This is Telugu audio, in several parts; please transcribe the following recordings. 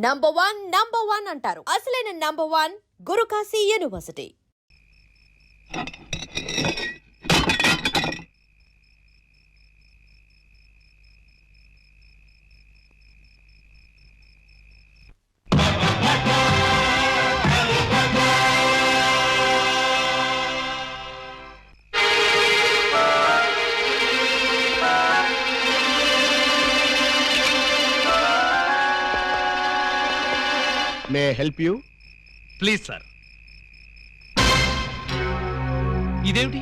నంబర్ వన్ అంటారు. అసలైన number one Gurukashi university. May help you? Please sir. ఇదేమిటి?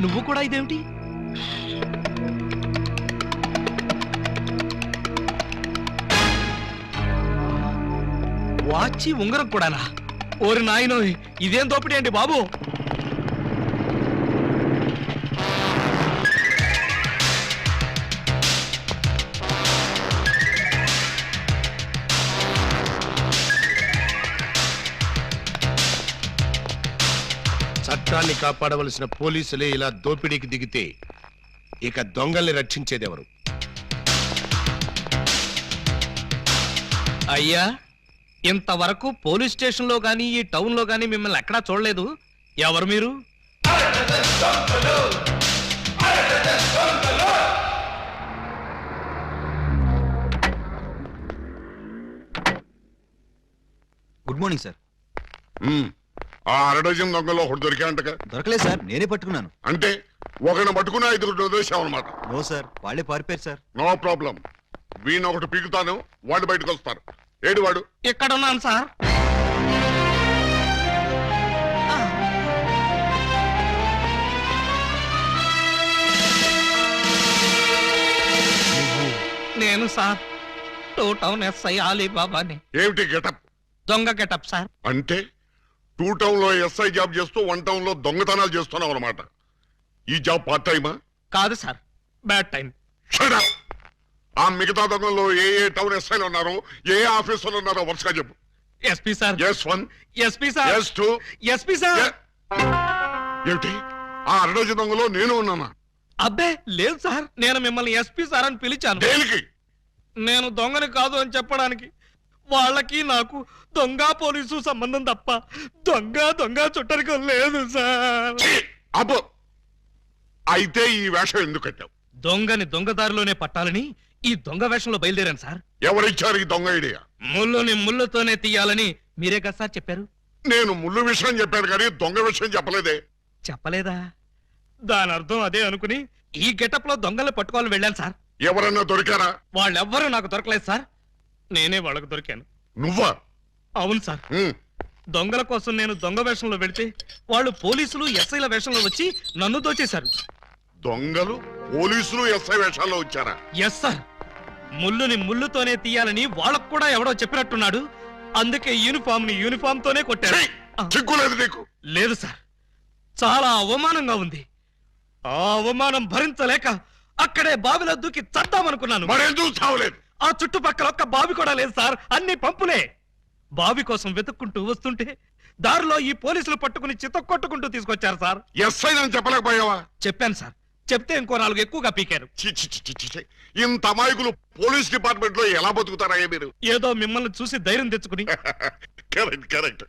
నువ్వు కూడా ఇదేమిటి? వాచి ఉంగరం కూడానా? ఓరి నాయనో, ఇదేం దోపిడీ అండి బాబు. చట్టాన్ని కాపాడవలసిన పోలీసులే ఇలా దోపిడీకి దిగితే ఇక దొంగల్ని రక్షించేదెవరు? అయ్యా, ఇంతవరకు పోలీస్ స్టేషన్ లో గానీ ఈ టౌన్ లో గానీ మిమ్మల్ని ఎక్కడా చూడలేదు. ఎవరు మీరు? Good morning sir. ఆ అరడజన్ దొంగలో ఒకటి దొరికాయంటగా? దొరకలేదు సార్, నేనే పట్టుకున్నాను. అంటే ఒకరిని పట్టుకుని 5 వదిలేసావు అనమాట? నో సార్, వాళ్ళే పారిపోయారు సార్. నో ప్రాబ్లం, వీణ ఒకటి పీకుతాను, వాళ్ళు బయటకు వస్తారు. ఏడు వాడు? ఇక్కడ ఉన్నాను సార్. నేను సార్, 2 టౌన్ ఎస్ఐ అలీబాబాని. ఏమిటి గెటప్? దొంగ గెటప్ సార్. అంటే 2 టౌన్ లో ఎస్ఐ జాబ్ చేస్తూ 1 టౌన్ లో దొంగతనాలు చేస్తున్నావు అనమాట. ఈ జాబ్ పార్ట్ టైమా? కాదు sir, bad time. Shut up! ఆ మిగతా దొంగల్లో ఏ టౌన్ ఎస్ఐలు ఉన్నారో, ఏ ఆఫీసర్లు ఉన్నారో వరుసగా చెప్పు. SP sir. S1, SP sir. S2, SP sir. ఏమిటి ఆ అరడజన్ దొంగలో నేను ఉన్నానా? అబ్బే లేదు సార్, నేను మిమ్మల్ని ఎస్పీ సార్ అని పిలిచాను. దేనికి? నేను దొంగని కాదు అని చెప్పడానికి. వాళ్ళకి నాకు దొంగ పోలీసు సంబంధం తప్ప దొంగ చుట్టరికం లేదు సార్. అబ్బో, అయితే ఈ వేషం ఎందుకు కట్టావు? దొంగని దొంగదారిలోనే పట్టాలని ఈ దొంగ వేషంలో బయలుదేరాను సార్. ఎవరిచ్చారు ఈ దొంగ ఐడియా? ముళ్ళుని ముళ్ళుతోనే తీయాలని మీరే కదా సార్ చెప్పారు. నేను ముళ్ళు విషయం చెప్పాను కానీ దొంగ విషయం చెప్పలేదే. చెప్పలేదా? దాని అర్థం అదే అనుకుని ఈ గెటప్ లో దొంగలు పట్టుకోవాలని వెళ్ళాను సార్. ఎవరన్నా దొరికారా? వాళ్ళెవ్వరూ నాకు దొరకలేదు సార్, నేనే వాళ్ళకు దొరికాను. నువ్వా? అవును సార్. దొంగల కోసం నేను దొంగ వేషంలో వెళితే వాళ్ళు పోలీసులు ఎస్ఐల వేషంలో వచ్చి నన్ను దోచేశారు. దొంగలు పోలీసులు ఎస్ఐ వేషాల్లో వచ్చారా? ఎస్ సార్, ముళ్ళుని ముళ్ళుతోనే తీయాలని వాళ్ళకు కూడా ఎవడో చెప్పినట్టున్నాడు. అందుకే యూనిఫామ్ తోనే కొట్టారు. చిక్కులేదు నీకు? లేదు సార్, చాలా అవమానంగా ఉంది. ఆ అవమానం భరించలేక అక్కడే బావిలో దూకి చద్దామనుకున్నాను. మరేం చూస్తావులేదు? ఆ చుట్టుపక్కల ఒక్క బావి కూడా లేదు సార్, అన్ని పంపులే. బావి కోసం వెతుక్కుంటూ వస్తుంటే దారిలో ఈ పోలీసులు పట్టుకుని చితక్కొట్టుకుంటూ తీసుకొచ్చారు సార్. ఎస్ఐ అని చెప్పలేకపోయావా? చెప్పాను సార్, చెప్తే ఇంకో 4 ఎక్కువగా పీకారు. ఇంత అమాయకులు పోలీస్ డిపార్ట్మెంట్ లో ఎలా బతుకుతారా మీరు? ఏదో మిమ్మల్ని చూసి ధైర్యం తెచ్చుకుని. కరెక్ట్.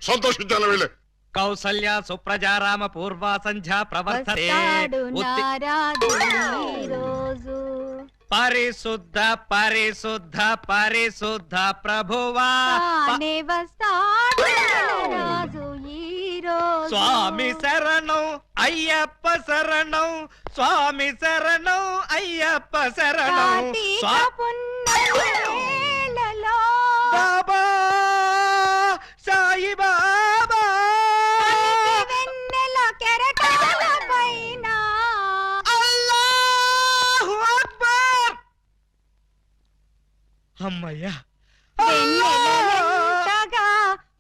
సంతోషించాలి వెళ్ళే. కౌసల్య సుప్రజారామ పూర్వ సంధ్యా ప్రవర్తతే. పరిశుద్ధ ప్రభువా స్వామి శరణం అయ్యప్ప శరణం, స్వామి శరణం అయ్యప్ప శరణం. బాబా సాయి బాబా అల్లాహు అక్బర్. అమ్మయ్యా,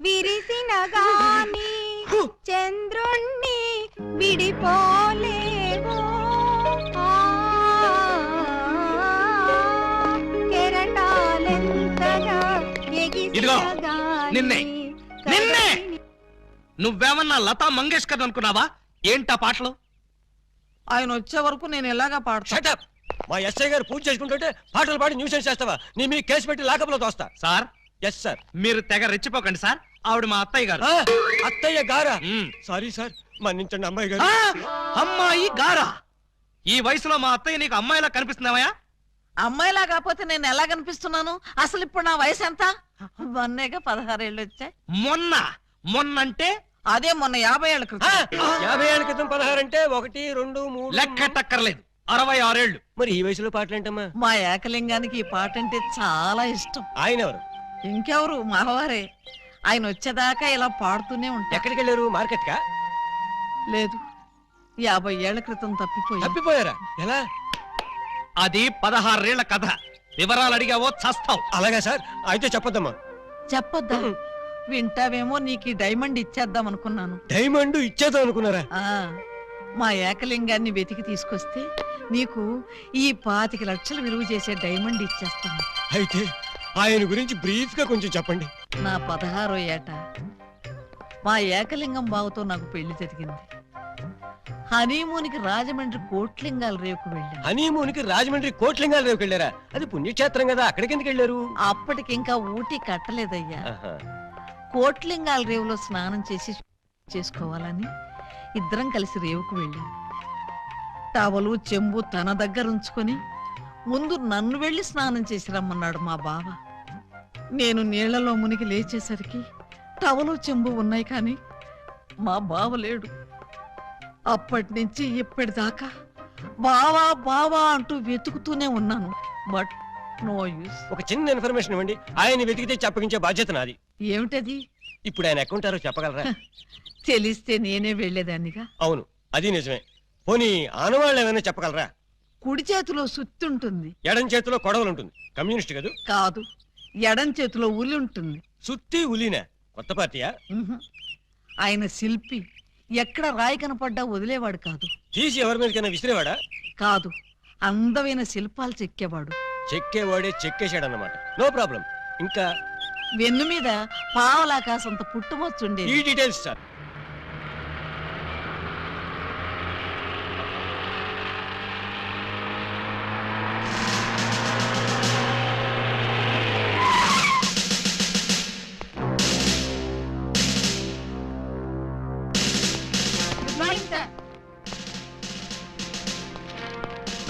విరిసిన గాని చంద్రుణ్ణి విడిపోలేవో, కెరటాలెంతగా ఇదిగో నిన్నే నువ్వేమన్నా లతా మంగేష్కర్ అనుకున్నావా? ఏంటా పాటలు? ఆయన వచ్చే వరకు నేను ఎలాగా పాడతా. షటప్. మా ఎస్ఐ గారు పూజ చేసుకుంటుంటే పాటలు పాడి న్యూసెన్స్ చేస్తావా? నీ మీ కేసు పెట్టి లాకప్లో తోస్తా. Sir yes sir. మీరు తెగ రెచ్చిపోకండి సార్, ఆవిడ మా అత్తయ్య గారు. అత్తయ్య గారా? మ్మ్. సారీ సార్, మన్నించండి అమ్మాయి గారు. అమ్మాయి గారా? ఈ వయసులో మా అత్తయ్య నీకు అమ్మాయిలా కనిపిస్తున్నావా? అమ్మాయిలా కాకపోతే నేను ఎలా కనిపిస్తున్నాను? అసలు ఇప్పుడు నా వయసు ఎంత? మొన్నేగా 16 ఏళ్ళు వచ్చాయి. మొన్నంటే అదే మొన్న 50 ఏళ్ల క్రితం. 50 ఏళ్ళ క్రితం 16 అంటే 1, 2, 3 లెక్కటక్కర్లేదు, 66 ఏళ్ళు. మరి ఈ వయసులో పాటలు ఏంటమ్మా? మా ఏకలింగానికి ఈ పాట అంటే చాలా ఇష్టం. ఆయన ఎవరు? ఇంకెవరు, మావారే. ఆయన వచ్చేదాకా ఇలా పాడుతూనే ఉంటా. ఎక్కడికి వెళ్ళారు? మార్కెట్ కా? లేదు, 50 ఏళ్ల క్రితం తప్పిపోయి. తప్పిపోయారా? ఎలా? అది 16 ఏళ్ల కథ. వివరాలు అడిగావో చస్తావు. అలాగా సార్, అయితే చెప్పొద్దమ్మా. చెప్పొద్దా? వింటావేమో, నీకు ఈ డైమండ్ ఇచ్చేద్దాం అనుకున్నాను. డైమండ్ ఇచ్చేద్దాం అనుకున్నారా? ఆ మా ఏకలింగాన్ని వెతికి తీసుకొస్తే నీకు ఈ 25 లక్షలు విలువ చేసే డైమండ్ ఇచ్చేస్తాను. అయితే ఆయన గురించి బ్రీఫ్ గా కొంచెం చెప్పండి. నా 16వ ఏట మా ఏకలింగం బావతో నాకు పెళ్లి జరిగింది. హనీమూన్కి రాజమండ్రి కోట్లింగాల రేవుకు వెళ్ళాను. హనీమూన్ కి రాజమండ్రి కోట్లింగాల రేవుకి వెళ్ళారా? అది పుణ్యక్షేత్రం కదా, అక్కడికి ఎందుకు వెళ్ళారు? అప్పటికింకా ఊటీ కట్టలేదయ్యా. ఆహా. కోట్లింగాల రేవులో స్నానం చేసుకోవాలని ఇద్దరం కలిసి రేవుకు వెళ్ళాం. టవలు చెంబు తన దగ్గర ఉంచుకొని ముందు నన్ను వెళ్ళి స్నానం చేసి రమ్మన్నాడు మా బావ. నేను నీళ్లలో మునిగి లేచేసరికి టవలు చెంబు ఉన్నాయి, కానీ మా బావ లేడు. అప్పటి నుంచి ఇప్పటిదాకా బావా బావా అంటూ వెతుకుతూనే ఉన్నాను. But no use. ఒక చిన్న ఇన్ఫర్మేషన్ ఇవ్వండి, ఆయన వెతికితే చెప్పగించే బాధ్యత నాది. ఏమిటది? ఇప్పుడు ఆయన ఎక్కడుంటారో చెప్పగలరా? తెలిస్తే నేనే వెళ్లేదాన్నిగా. అవును, అది నిజమే. పోనీ ఆనవాళ్ళు ఏమైనా చెప్పగలరా? కుడి చేతిలో సుత్తి ఉంటుంది, ఎడం చేతిలో కొడవలు ఉంటుంది. కమ్యూనిస్ట్ కదూ? కాదు, ఎడం చేతిలో ఉలి ఉంటుంది. సుత్తి ఉలీనా? కొత్త పార్టీయా? ఉహు. ఆయన శిల్పి, ఎక్కడ రాయి కనపడ్డా వదిలేవాడు కాదు. తీసి ఎవరి మీదకైనా విసిరేవాడా? కాదు, అందమైన శిల్పాలు చెక్కేవాడు. చెక్కేవాడే చెక్కేశాడన్నమాట. No problem. ఇంకా వెన్ను మీద పావలాకాసంత ఈ పుట్టుమొచ్చుండేది. Details sir.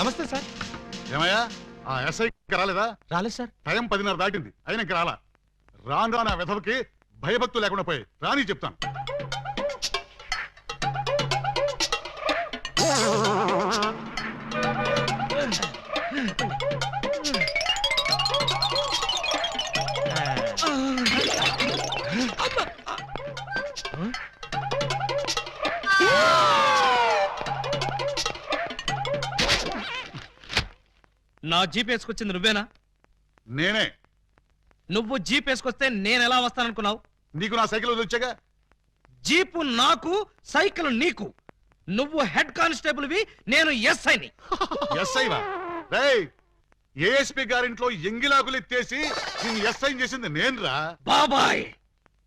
నమస్తే సార్. ఏమయ్యా ఆ ఎస్ఐ రాలేదా? రాలేదు సార్. టైం 10:30 దాటింది, అయినా ఇంకా రాలా. రాను రాను ఆ వెధవకి భయభక్తులు లేకుండా పోయి రాని చెప్తాను. నా జీప్ వేసుకొచ్చింది నువ్వేనా? నేనే. నువ్వు జీప్ వేసుకొస్తే నేను ఎలా వస్తాననుకున్నావు? నీకు నా సైకిల్ వచ్చాగా. జీపు నాకు, సైకిల్ నీకు. నువ్వు హెడ్ కానిస్టేబుల్ వి, నేను ఎస్ఐని. ఎస్ఐవా? రేయ్, ఏఎస్పీ గారింట్లో ఎంగిలాకులు ఎత్తేసి నేను ఎస్ఐ చేసింది నేనురా. బాబాయ్,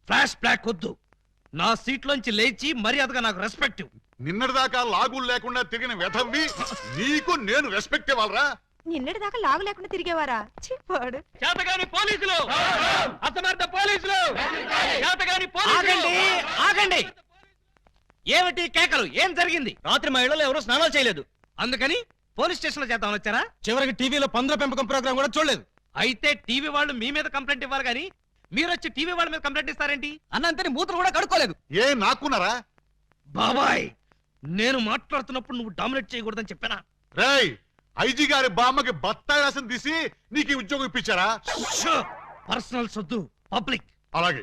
ఫ్లాష్ బ్లాక్ వద్దు. నా సీట్లోంచి లేచి మర్యాదగా నాకు రెస్పెక్ట్. నిన్నటిదాకా లాగులు లేకుండా తిరిగిన వెధవ్వి నీకు నేను రెస్పెక్ట్ ఇవ్వాలరా? నిన్నటిదాకా లాగు లేకుండా తిరిగేవారా? చిప్పాడు. చేతగాని పోలీసులు, అసమర్థ పోలీసులు, చేతగాని పోలీసులు. ఆగండి. ఏమిటి కేకలు? ఏం జరిగింది? రాత్రి మా ఇళ్లలో ఎవరో స్నానాలు చేయలేదు, అందుకని పోలీస్ స్టేషన్ లో చేద్దామని వచ్చారా? చివరికి టీవీలో పందుల పెంపకం ప్రోగ్రామ్ కూడా చూడలేదు. అయితే టీవీ వాళ్ళు మీ మీద కంప్లైంట్ ఇవ్వాలి గానీ మీరు వచ్చి టీవీ వాళ్ళ మీద కంప్లైంట్ ఇస్తారేంటి? అన్నంతని మూత్రం కూడా కడుక్కోలేదు. ఏ నాకున్నారా? బాబాయ్, నేను మాట్లాడుతున్నప్పుడు నువ్వు డామినేట్ చేయకూడదని చెప్పానా? రేయ్, ఐజీ గారి బామ్మకి బత్తాయి రసం తీసి నీకు ఈ ఉద్యోగం ఇప్పించారా? పర్సనల్ సొద్దు, పబ్లిక్. అలాగే.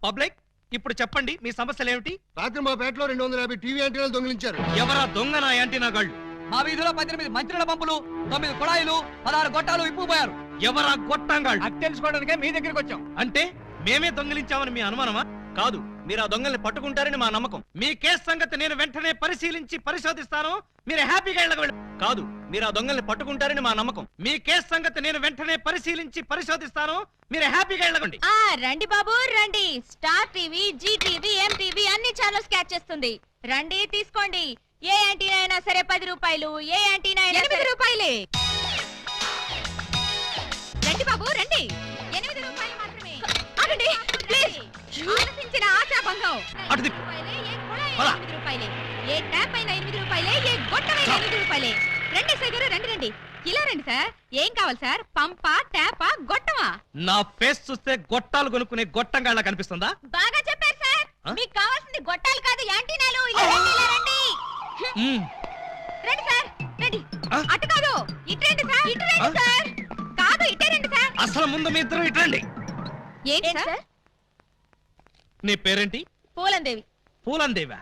పబ్లిక్, ఇప్పుడు చెప్పండి మీ సమస్యలు ఏమిటి? రాత్రి మా పేటలో 250 టీవీ యాంటీనాలు దొంగిలించారు. ఎవరా దొంగ నా యాంటీనా గాళ్ళు? మా వీధిలో 18 మంత్రుల పంపులు, 9 కుళాయిలు, 16 గొట్టాలు ఇప్పుకుపోయారు. ఎవరా గొట్టంగాళ్ళు? అది తెలుసుకోవడానికే మీ దగ్గరికి వచ్చాం. అంటే మేమే దొంగిలించామని మీ అనుమానమా? కాదు, మీరు ఆ దొంగల్ని పట్టుకుంటారని మా నమ్మకం. మీ కేసు సంగతి నేను వెంటనే పరిశీలించి పరిశోధిస్తాను. మీరు హ్యాపీగా ఇళ్ళకి వెళ్ళండి. కాదు, మీరు ఆ దొంగల్ని పట్టుకుంటారని మా నమ్మకం. మీ కేసు సంగతి నేను వెంటనే పరిశీలించి పరిశోధిస్తాను. మీరు హ్యాపీగా వెళ్ళకండి. రండి బాబు రండి. Star TV, Zee TV, MTV అన్ని ఛానల్స్ క్యాచ్ చేస్తుంది. రండి తీసుకోండి. ఏ యాంటీనా అయినా సరే 10 రూపాయలు. ఏ యాంటీనా అయినా 8 రూపాయలే. రండి బాబు రండి. 8 రూపాయలు మాత్రమే. ఆగండి ప్లీజ్. ఆలసించిన ఆశాభంగం. అటు తిప్పు. ఏ కుళాయి పద. 8 రూపాయలే. ఏ ట్యాప్ అయినా 8 రూపాయలే. ఏ గొట్టమైనా 8 రూపాయలే. రండి సార్ గారు రండి రండి. ఇలా రండి సార్. ఏం కావాలి సార్? పంపా ట్యాపా గొట్టమా? నా ఫేస్ చూస్తే గొట్టాలు కొనుక్కునే గొట్టంగాళ్ళ కనిపిస్తుందా? బాగా చెప్పారు సార్. ఆ? మీకు కావాల్సింది గొట్టాలు కాదు యాంటీనాలు. ఇలా రండి ఇలా రండి. మ్మ్. రండి సార్ రండి. ఆ? అటు కాదు ఇటు రండి సార్. ఇటు రండి ఆ? సార్. కాదు ఇటే రండి సార్. అసలు ముందు మీ ఇద్దరు ఇట్రండి. ఏంటి సార్? నీ పేరేంటి? పూలందేవి. పూలందేవా?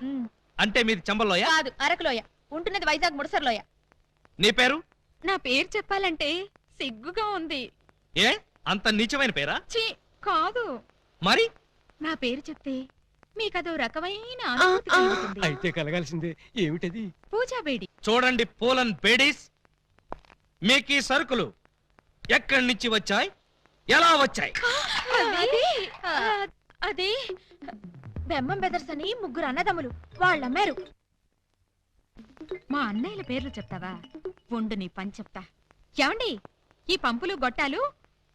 అంటే మీది చంబల్లోయ? కాదు అరకులోయ. ఉంటున్నది వైజాగ్ ముడసర్లోయ. నీ పేరు? నా పేరు చెప్పాలంటే సిగ్గుగా ఉంది. ఏ అంత నీచమైన పేరా? ఛీ కాదు. మరి నా పేరు చెప్తే మీకదో రకమైన అనుభూతి కలుగుతుంది. అయితే కలగాల్సిందే. ఏమిటది? పూజా బేడి. చూడండి పూలన్ బేడీస్, మీకు ఈ సరుకులు ఎక్కడి నుంచి వచ్చాయి, ఎలా వచ్చాయి? అది బెమ్మం బెదర్స్ అని 3 అన్నదమ్ములు వాళ్ళమ్మారు. మా అన్నయ్యల పేర్లు చెప్తావా? ఉండు నీ పని చెప్తా. ఏమండి ఈ పంపులు గొట్టాలు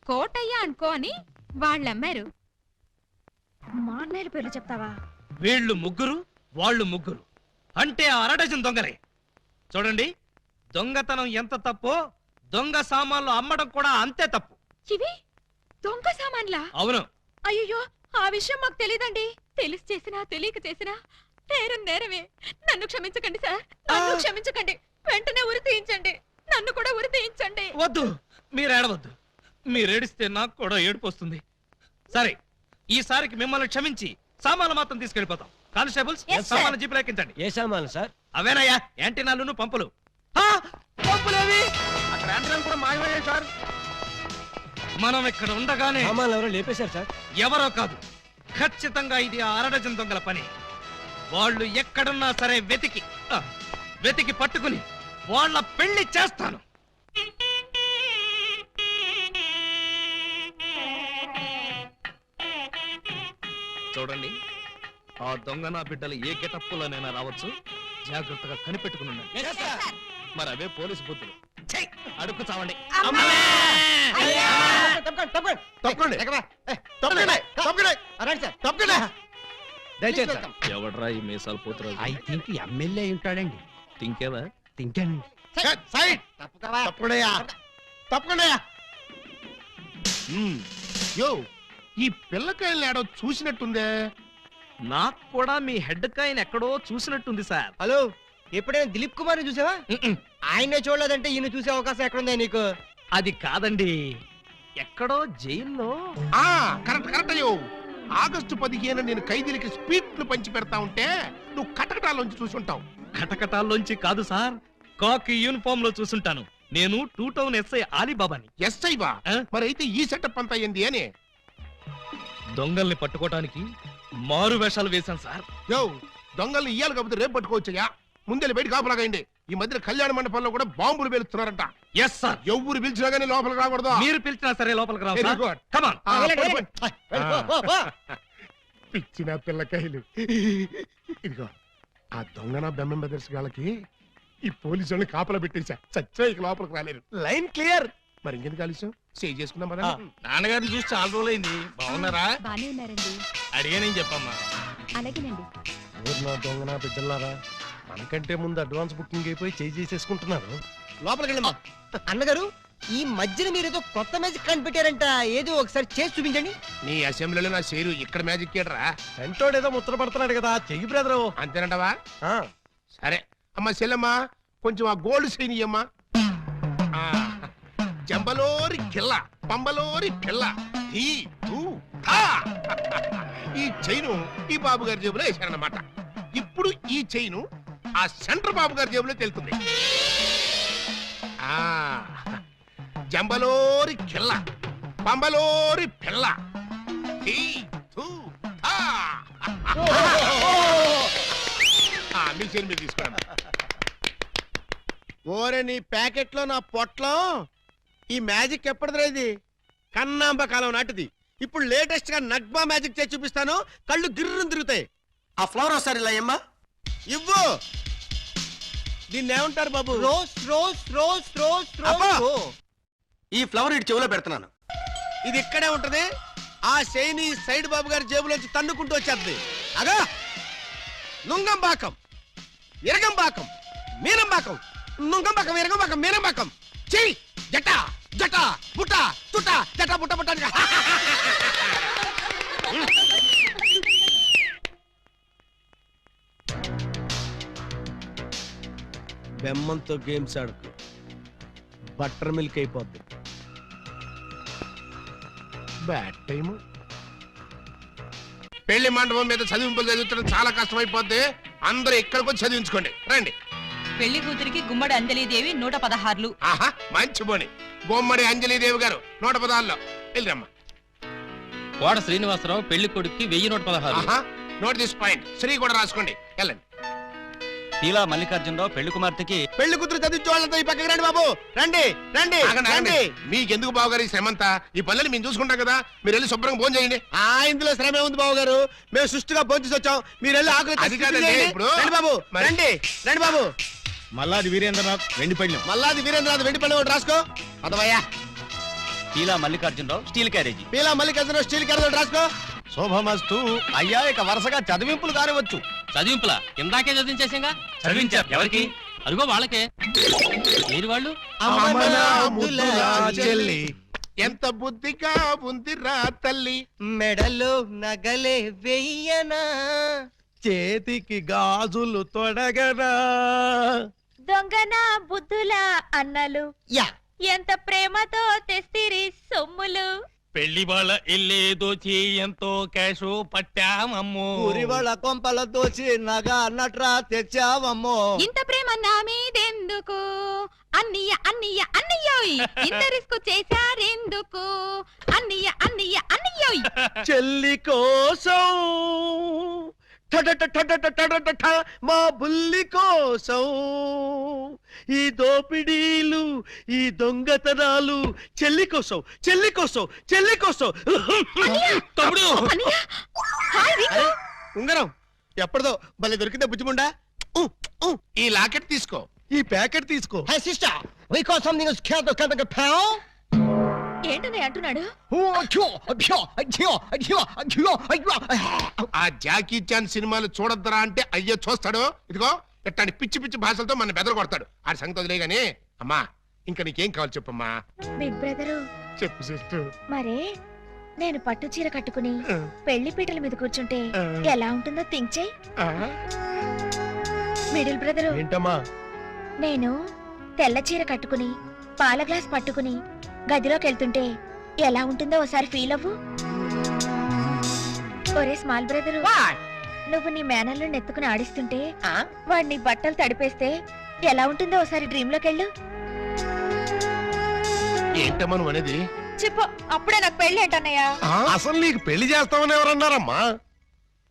కోటయ్య అనుకో అని వాళ్ళమ్మారు. మా అన్నయ్యల పేర్లు చెప్తావా? వీళ్ళు ముగ్గురు, వాళ్ళు ముగ్గురు, అంటే ఆ అరడజన్ దొంగలే. చూడండి, దొంగతనం ఎంత తప్పో దొంగ సామాన్లు అమ్మడం కూడా అంతే తప్పు. ఇవి దొంగ సామాన్లా? అవును. అయ్యో ఆ విషయం మాకు తెలీదండి. తెలిసి చేసినా తెలియక చేసినా నేరం నేరమే. నన్ను క్షమించకండి సార్. నన్ను క్షమించకండి. వెంటనే ఉరి తీయించండి. నన్ను కూడా ఉరి తీయించండి. వద్దు, మీరు ఏడవద్దు. మీరేడిస్తే నాకు కూడా ఏడుపు వస్తుంది. సరే, ఈసారికి మిమ్మల్ని క్షమించి సామాన్లు మాత్రం తీసుకెళ్ళిపోతాం. Constables Yes, sir. సామాన్లు జీపులో ఎక్కించండి. ఏ సామాను సార్? అవేనయ్యా యాంటీనాలు పంపులు. ఆ, పంపులేవి అక్కడ యాంటీనాలు కూడా మాయమయ్యాయి సార్. మనం ఇక్కడ ఉండగానే సామాన్లు ఎవరో లేపేశారు సార్. ఎవరో కాదు, ఖచ్చితంగా ఇది ఆ అరడజన్ దొంగల పని. వాళ్ళు ఎక్కడున్నా సరే వెతికి పట్టుకుని వాళ్ళ పెళ్లి చేస్తాను. చూడండి, ఆ దొంగ నా బిడ్డలు ఏ గెటప్పులోనైనా రావచ్చు. జాగ్రత్తగా కనిపెట్టుకుని ఉండండి. మరి అవే పోలీసు బుద్ధులు. ఛీ, అడుక్కు చావండి. దయచేసి ఎవడ్రా ఈ మీసాలు పోతురాజు? ఐ థింక్ ఎమ్మెల్యే ఉంటాడండి. తింకేవా? తింటానండి. యో, ఈ పిల్లకాయలు ఏడో చూసినట్టుందే. నాకు కూడా మీ హెడ్ కాయని ఎక్కడో చూసినట్టుంది సార్. హలో, ఎప్పుడైనా దిలీప్ కుమార్ చూసావా? ఆయనే చూడలేదంటే ఈయన చూసే అవకాశం ఎక్కడుందా నీకు? అది కాదండి, ఎక్కడో జైల్లో. ఆ కరెక్ట్ కరెక్ట్ అయ్యో. ఆగస్టు 15 నేను ఖైదీలకి స్పీట్లు పంచి పెడతా ఉంటే నువ్వు కటకటాల్లోంచి చూసుంటావు. కటకటాల్లోంచి కాదు సార్, కాకి యూనిఫామ్ లో చూసుంటాను. నేను 2 టౌన్ ఎస్ఐ ఆలీబాబాని. ఎస్ఐ బా? ఆ? మరి అయితే ఈ సెటప్ అంతా ఏంది అని? దొంగల్ని పట్టుకోవటానికి మారు వేషాలు వేశాను సార్. యో, దొంగల్ని ఇయ్యాలి కాకపోతే రేపు పట్టుకోవచ్చయ్యా. ముందే బయట కాపలాగండి. ఈ మధ్య కళ్యాణ మండపంలో కూడా బాంబులు పేలుస్తున్నారంట. Yes sir. ఎవరు పిలిచినా గానీ లోపలికి రాకూడదు. మీరు పిలిచినా సరే లోపలికి రావు Very sir. good. Come on. ఆ, వెళ్ళండి, పడి, పడి. పిచ్చిన పిల్లకాయలు. ఇదిగో, ఆ దొంగన బెమ్మం బెదర్స్ గాళ్ళకి ఈ పోలీసు వాళ్ళని కాపలా పెట్టేశా. చచ్చా ఇక లోపలికి రాలేరు. Line clear. మరి ఇంకెందుకు ఆలస్యం? సేవ్ చేసుకుందాం కదా. నాన్నగారిని చూసి చాలా రోజులైంది. బాగున్నారా? బానే ఉన్నారండి. అడిగానేం చెప్పమ్మా. అలాగేనండి. ఊరినా దొంగనా బిడ్డలారా, మనకంటే ముందు అడ్వాన్స్ బుకింగ్ అయిపోయి చేసేసుకుంటున్నారు. లోపలికి వెళ్ళమ్మా. అన్నగారు, ఈ మధ్యన మీరు ఏదో కొత్త మ్యాజిక్ కనిపెట్టారంట. ఏదో ఒకసారి చేసి చూపించండి. నీ అసెంబ్లీలో నా షేరు ఇక్కడ మ్యాజిక్ చేయడరా. వెంటోడు ఏదో ముచ్చట పడుతున్నాడు కదా, చెయ్యి బ్రదరు. అంతేనంటవా? సరే అమ్మా చెల్లమ్మా, కొంచెం ఆ గోల్డ్ సైన్ ఇయ్యమ్మా. ఆ, జంబలోరి కిల్ల పంబలోరి పిల్ల ఈ ఊ, థా. ఈ చైను ఈ బాబు గారి జేబులో వేశారన్నమాట. ఇప్పుడు ఈ చైను ఆ సెంటర్ బాబు గారి జేబులో తెలుతుంది. ఆ, జంబలోరి కిల్ల పంబలోరి పిల్ల ఈ థూ, థా. మీ చైన్ మీరు తీసుకోండి. ఓరే నీ ప్యాకెట్ లో నా పొట్లం. ఈ మ్యాజిక్ ఎప్పటిదిరా ఇది? కన్నాంబ కాలం నాటిది. ఇప్పుడు లేటెస్ట్ గా నగ్మా మ్యాజిక్ చేసి చూపిస్తాను. కళ్ళు గిర్రం తిరుగుతాయి. ఆ ఫ్లవర్ ఒకసారి ఇలా అమ్మా. ఇవ్వు. దీన్ని ఏమంటారు బాబు? రోజ్ రోజ్ రోజ్ రోజ్ అబ్బా! రోజ్ ఈ ఫ్లవర్ ఇటు చెవిలో పెడుతున్నాను. ఇది ఇక్కడే ఉంటది. ఆ శైని సైడ్ బాబు గారి జేబులోంచి తన్నుకుంటూ వచ్చేది. అగా నుంగంబాకం, ఇరగంబాకం, మీనంబాకం, నుంగంబాకం, ఇరగంబాకం, మీనంబాకం. చెయ్యి జట జట బుట్ట తుట జట బుట్ట బుట్ట అని. బెమ్మంతో గేమ్స్ ఆడుకు, బటర్ మిల్క్ అయిపోద్ది. Bad time. పెళ్లి మండపం మీద చదివింపులు చదువుతుంటే చాలా కష్టం అయిపోద్ది. అందరూ ఇక్కడికి వచ్చి చదివించుకోండి. రండి. పెళ్లి కూతురికి గుమ్మడి అంజలీదేవి 116. ఆహా, మంచి పోని. గుమ్మడి అంజలీదేవి గారు 116లో వెళ్ళరమ్మా. కోడ శ్రీనివాసరావు పెళ్లి కొడుక్కి 1116. ఆహా, నోట్ దిస్ పాయింట్. శ్రీ కూడా రాసుకోండి. వెళ్ళండి. ఇలా మల్లికార్జునరావు పెళ్లి కుమార్తెకి పెళ్లి కూతురు చదివించే వాళ్ళతో ఈ పక్కకి రండి బాబు. రండి రండి ఆగండి, ఆగండి. రండి. మీకెందుకు బావగారు ఈ శ్రమంతా? ఈ పనులని మేము చూసుకుంటాం కదా. మీరు వెళ్ళి శుభ్రంగా భోజనం చేయండి. ఇందులో శ్రమే ఉంది బాబు గారు. మేము సుష్టిగా భోంచేసి వచ్చాం. మీరు వెళ్ళి ఆకలి అది కాదండి, ఇప్పుడు రండి బాబు. మరి- రండి రండి బాబు. మల్లాది వీరేంద్రనాథ్ వెండి పళ్ళెం. మల్లాది వీరేంద్రనాథ్ వెండి పళ్ళెం ఒకటి రాసుకో. అదవయ్యా. ఇలా Mallikarjunarao steel carriage. Peela Mallikarjuna steel carrot ఒకటి రాసుకో. శోభమస్తు. అయ్యా ఇక వరుసగా చదివింపులు కానివచ్చు. చదివింపులా? ఇందాకే చదివించేసాగా. చదివించారు ఎవరికి? అదిగో వాళ్ళకే. ఏరి వాళ్ళు? అమ్మనా ముద్దులా చెల్లి, ఎంత బుద్ధిగా ఉందిరా తల్లి. మెడలో నగలే వెయ్యనా, చేతికి గాజులు తొడగరా. దొంగన బుద్ధుల అన్నలు యా ఎంత ప్రేమతో తెస్తిరి సొమ్ములు. పెళ్లి వాళ్ళ ఇల్లే దోచి ఎంతో క్యాషు పట్టామమ్మో. ఊరి వాళ్ళ కొంపల దోచి నగ అన్నట్రా తెచ్చావమ్మో. ఇంత ప్రేమ నా మీదెందుకు అన్నయ్య అన్నయ్య అన్నయ్యోయ్. ఇంత రిస్క్ చేశారెందుకు అన్నయ్య అన్నయ్య అన్నయ్యోయ్. చెల్లి కోసం టడట మా బుల్లి కోసం ఈ దోపిడీలు, ఈ దొంగతనాలు చెల్లి కోసం, చెల్లి కోసం, చెల్లి కోసం. తమ్ముడు అన్నయ్య హాయ్ రికు. ఉంగరం ఎప్పటిదో భలే దొరికిందే బుజ్జిముండా. ఈ లాకెట్ తీసుకో. ఈ ప్యాకెట్ తీసుకో. హే sister, we got something is can't can't get pound. ఏంటనే అంటున్నాడు? ఆ జాకీ చాన్ సినిమాలు చూడొద్దరా అంటే అయ్యో చూస్తాడు. ఇదిగో ఇట్లాంటి పిచ్చి పిచ్చి భాషలతో మన బెదర కొడతాడు. ఆ సంగతి వదిలే గానీ అమ్మా, ఇంకా నీకేం కావాలి చెప్పమ్మా. బిగ్ బ్రదరు చెప్పు సిస్టర్. మరే నేను పట్టు చీర కట్టుకుని పెళ్లి పీటల మీద కూర్చుంటే ఎలా ఉంటుందో థింక్ చెయ్. మిడిల్ బ్రదరు ఏంటమ్మా? నేను తెల్ల చీర కట్టుకుని పాల గ్లాస్ పట్టుకుని గదిలోకి వెళ్తుంటే ఎలా ఉంటుందో ఒకసారి ఫీల్ అవ్వు. ఒరే స్మాల్ బ్రదరు, నువ్వు నీ మేనల్లో నెత్తుకుని ఆడిస్తుంటే వాడిని బట్టలు తడిపేస్తే ఎలా ఉంటుందో ఒకసారి డ్రీమ్ లోకి వెళ్ళు. ఏంటమ్మా నువ్వు అనేది? చెప్పు, అప్పుడే నాకు పెళ్లి ఏంటన్నయ్యా? అసలు నీకు పెళ్లి చేస్తామని ఎవరన్నారమ్మా?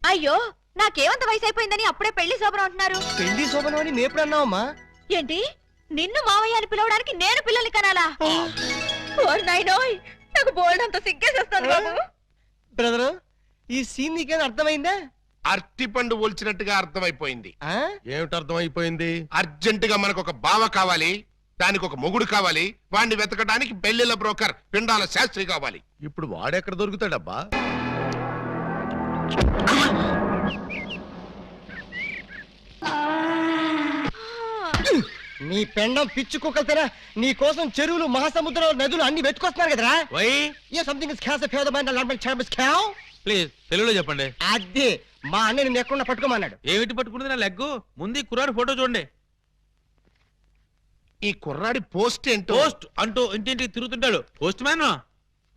అయ్యో, నాకేమంత వయసు అయిపోయిందని అప్పుడే పెళ్లి శోభనం అంటున్నారు. పెళ్లి శోభనం అని నేప్పుడన్నావమ్మా? ఏంటి, నిన్ను మావయ్య అని పిలవడానికి నేను పిల్లల్ని కనాలా? ఓర్ నాయనోయ్, నాకు బోల్డ్ అంత సిగ్గేసేస్తాను బాబు. బ్రదరు, ఈ సీన్ నీకేం అర్థమైందా? అరటిపండు ఒలిచినట్టుగా అర్థమైపోయింది. ఏమిటి అర్థమైపోయింది? అర్జెంటుగా మనకు ఒక బావ కావాలి, దానికి ఒక మొగుడు కావాలి. వాడిని వెతకడానికి పెళ్లిళ్ళ బ్రోకర్ పిండాల శాస్త్రి కావాలి. ఇప్పుడు వాడెక్కడ దొరుకుతాడబ్బా? నీ పెండం పిచ్చి కుక్కలతేనా నీ కోసం చెరువులు, మహాసముద్రాలు, నదులు అన్ని వెతుకొస్తున్నారు కదరా. A something is cans fair the mind language chambers cave. Please తెలుగులో చెప్పండి. అదే మా అన్న నిన్ను ఎక్కడ పట్టుకోమన్నాడు. ఏమిటి పట్టుకున్నది నా లెగ్గు? ముందు కుర్రాడు ఫోటో చూడండి. ఈ కుర్రాడి పోస్ట్ ఏంటో. పోస్ట్ అంటూ ఇంటింటికి తిరుగుతుంటాడు. Postman.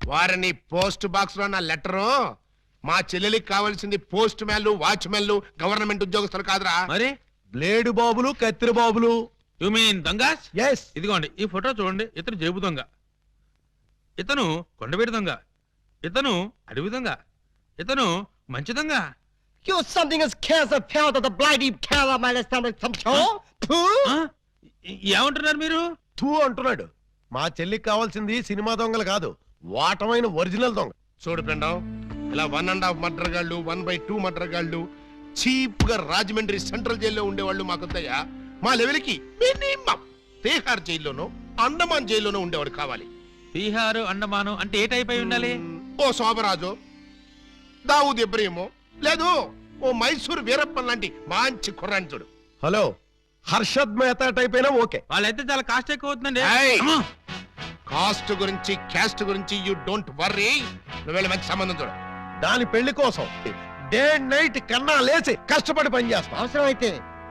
వారిని పోస్ట్ బాక్స్ లో నా లెటరు. మా చెల్లెలికి కావాల్సింది పోస్ట్ మ్యాన్లు, వాచ్మెన్లు, గవర్నమెంట్ ఉద్యోగస్తులు కాదురా. మరి బ్లేడు బాబులు, కత్తిరి బాబులు. యు మీన్ దొంగస్? ఎస్. ఇదిగోండి ఈ ఫోటో చూడండి. ఇతను జేబు దొంగ, ఇతను కొండవీడి దొంగ, ఇతను అడవి దొంగ, ఇతను మంచి దొంగ. You something is cancer pound of the bloody cow my stomach some show. ఏమంటున్నారు మీరు? తూ అంటున్నాడు. మా చెల్లికి కావాల్సింది సినిమా దొంగలు కాదు, వాటమైన ఒరిజినల్ దొంగ. చూడు పిండం, ఇలా 1.5 మర్డర్ గాళ్ళు, 1/2 మర్డర్ గాళ్ళు చీప్ గా రాజమండ్రి సెంట్రల్ జైల్లో ఉండేవాళ్ళు మాకొద్దయ్యా. మా లెవెల్కి మినిమం తీహార్ జైల్లోనో అండమాన్ జైల్లోనో ఉండేవాడు కావాలి. బీహారు అండమాను అంటే ఏ టైప్ అయి ఉండాలి? ఓ శోభరాజు, దావూద్ ఇబ్రహీము, లేదు ఓ మైసూర్ వీరప్పన్ లాంటి మంచి కుర్రాంచుడు. హలో, హర్షద్ మెహతా టైప్ అయినా ఓకే. వాళ్ళైతే చాలా కాస్ట్ ఎక్కువ అవుతుందండి. కాస్ట్ గురించి క్యాస్ట్ గురించి యూ డోంట్ వర్రీ. నువ్వు వెళ్ళి మంచి సంబంధం చూడు. దాని పెళ్లి కోసం డే నైట్ కన్నా లేచి కష్టపడి పని చేస్తాం. అవసరం అయితే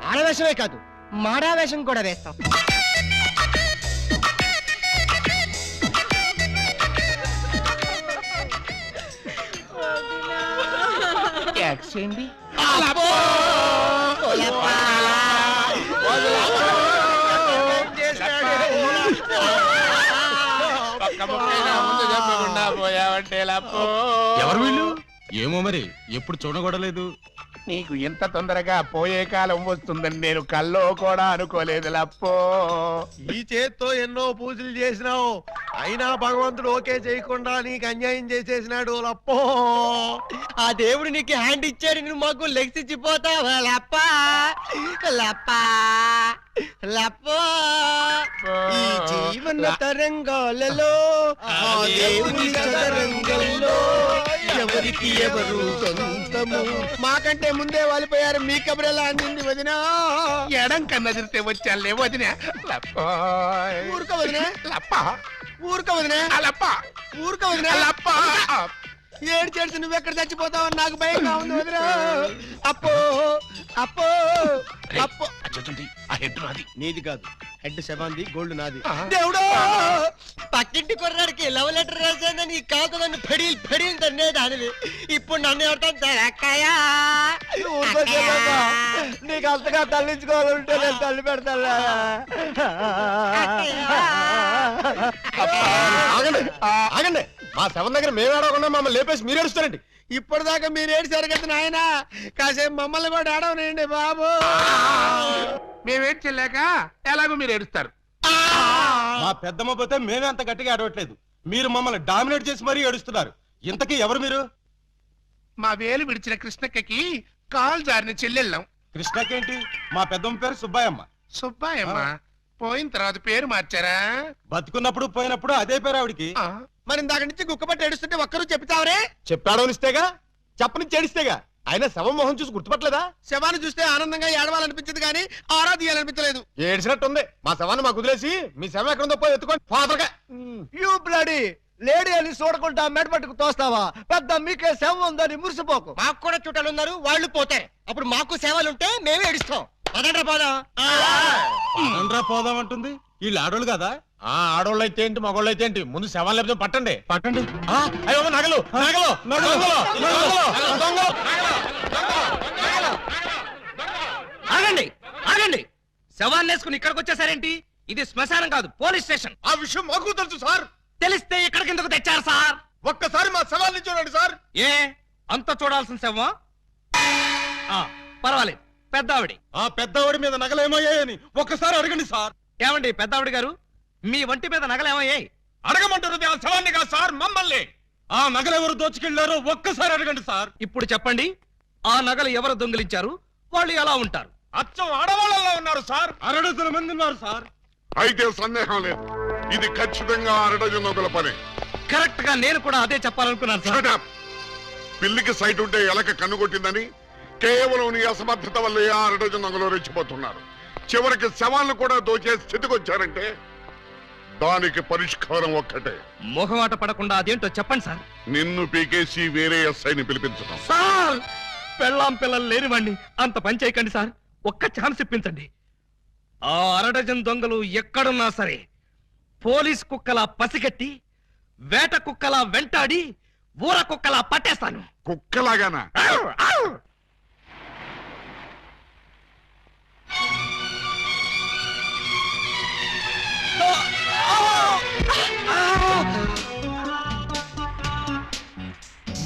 ఆడవేషమే కాదు మాడావేషం కూడా వేస్తాం. ఎవరు వీళ్ళు? ఏమో మరి, ఎప్పుడు చూడకూడలేదు. నీకు ఎంత తొందరగా పోయే కాలం వస్తుందని నేను కల్లో కూడా అనుకోలేదు లప్పో. ఈ చేత్తో ఎన్నో పూజలు చేసినావు, అయినా భగవంతుడు ఓకే చేయకుండా నీకు అన్యాయం చేసేసినాడు లప్పో. ఆ దేవుడు నీకు హ్యాండ్ ఇచ్చాడు, నువ్వు మాకు లెగ్స్ ఇచ్చిపోతావా లప్పా లప్పా లప్పో. ఈ జీవన తరంగాలలో ఆ దేవుని చదరంగంలో ఎవరికి ఎవరు సొంతము. మాకంటే ముందే వాలిపోయారు, మీ కబురెలా అందింది వదినా? ఎడం కన్నదిరితే వచ్చాలే వదిన. ఊరుక వదినా, లప్ప ఊరుక వదినా, లప్ప ఊరుక వదినా. లప్ప. ఏడు చేసి నువ్వెక్కడ చచ్చిపోతావని నాకు భయంగా ఉంది వదినా. అప్పో అప్పో అప్పో. ఆ హెడ్ నాది. నీది కాదు, హెడ్ శవాంది, గోల్డ్ నాది. ఆ. దేవుడు, పక్కింటి కుర్రాడికి లవ్ లెటర్ రాశానని కాకుదని ఫెడీలు ఫెడీలు తన్నేదానివి, ఇప్పుడు నన్ను ఎవరితో అక్కయ్యా. నీకు అంతగా తల్లించుకోవాలంటే నేను తల్లి పెడతా. ఆగండి ఆగండి, మా శవం దగ్గర మేము ఏడవకుండా మమ్మల్ని లేపేసి మీరు ఏడుస్తారండి. ఇప్పటిదాకా మీరు ఏడిసారు కదా నాయన, కాసేపు మమ్మల్ని కూడా ఏడవనండి బాబు. మేమేం చెల్లాక ఎలాగో మీరు ఏడుస్తారు. మా పెద్దమ్మ పోతే మేమే అంత గట్టిగా ఏడవట్లేదు, మీరు మమ్మల్ని డామినేట్ చేసి మరీ ఏడుస్తున్నారు. ఇంతకీ ఎవరు మీరు? మా వేలు విడిచిన కృష్ణక్కకి కాల్ జారిన చెల్లెళ్ళం. కృష్ణకేంటి? మా పెద్దమ్మ పేరు సుబ్బాయమ్మ. సుబ్బాయమ్మ పోయిన తర్వాత పేరు మార్చారా? బతుకున్నప్పుడు పోయినప్పుడు అదే పేరు ఆవిడికి. ఆ, మరి ఇందాక నుంచి గుక్కపట్టి ఏడుస్తుంటే ఒక్కరు చెప్తావరే? చెప్పాడోనిస్తేగా, చెప్పని చేడిస్తేగా. ఆయన శవం మొహం చూసి గుర్తుపట్టలేదా? శవాన్ని చూస్తే ఆనందంగా ఏడవాలనిపించింది కానీ ఆరా తీయాలనిపించలేదు. ఏడిసినట్టుంది. మా శవాన్ని మాకు వదిలేసి మీ శవం ఎక్కడుందో పోయి ఎత్తుకోండి ఫాదర్గా. యూ బ్లడీ లేడీ అని చూడకుండా మెడపట్టుకు తోస్తావా? పెద్ద మీకే సేవ ఉందని మురిసిపోకు. మాకు కూడా చుట్టాలు ఉన్నారు, వాళ్ళు పోతే అప్పుడు మాకు సేవలుంటే మేమే ఏడుస్తాం. అదండ్రా పోదాం. ఆనంద్రా పోదాం అంటుంది. వీళ్ళు ఆడోళ్ళు కదా? ఆడోళ్ళు అయితే ఏంటి, మగోళ్ళు అయితే ఏంటి, ముందు శవాలు లేకపోతే పట్టండి పట్టండి. అయ్యో నగలు నగలు నగలు. ఆగండి ఆగండి, శవాన్ని వేసుకుని ఇక్కడికి వచ్చేసారేంటి? ఇది శ్మశానం కాదు, పోలీస్ స్టేషన్. ఆ విషయం మాకు తెలుసు సార్. తెలిస్తే ఇక్కడికి ఎందుకు తెచ్చారు సార్? ఒక్కసారి మా శవాల్ని చూడండి సార్. ఏ అంత చూడాల్సిన శవం? పర్వాలేదు, పెద్దావిడి. ఆ పెద్దవాడి మీద నగలు ఏమయ్యాయని ఒక్కసారి అడగండి సార్. ఏమండి పెద్దావిడి గారు, మీ వంటి మీద నగలేమయ్యాయి? అడగమంటున్నది ఆ శవాన్ని కాదు సార్, మమ్మల్ని. ఆ నగలు ఎవరు దోచుకెళ్లారో ఒక్కసారి అడగండి సార్. ఇప్పుడు చెప్పండి, ఆ నగలు ఎవరు దొంగిలించారు, వాళ్ళు ఎలా ఉంటారు? అచ్చం ఆడవాళ్ళలో ఉన్నారు సార్. 6 మంది ఉన్నారు సార్. అయితే సందేహం లేదు, ఇది ఖచ్చితంగా అరడజన్ నొగల పని. కరెక్ట్ గా నేను కూడా అదే చెప్పాలనుకున్నాను సార్. Shut up. పిల్లికి సైట్ ఉంటే ఎలక కన్ను కొట్టిందని కేవలం నీ అసమర్థత వల్ల ఆ అరడజన్ నొగలు రెచ్చిపోతున్నారు. చివరికి శవాలను కూడా దోచే స్థితికి వచ్చారంటే దానికి పరిష్కారం ఒక్కటే. మొహమాట పడకుండా అదేంటో చెప్పండి సార్. నిన్ను పీకేసి వేరే ఎస్ఐని పిలిపించడం. సార్, పెళ్ళాం పిల్లలు లేనివ్వండి, అంత పని చేయకండి సార్. ఒక్క ఛాన్స్ ఇప్పించండి. ఆ 6 దొంగలు ఎక్కడున్నా సరే పోలీస్ కుక్కలా పసిగట్టి, వేట కుక్కలా వెంటాడి, ఊర కుక్కలా పట్టేస్తాను. కుక్కలాగానా?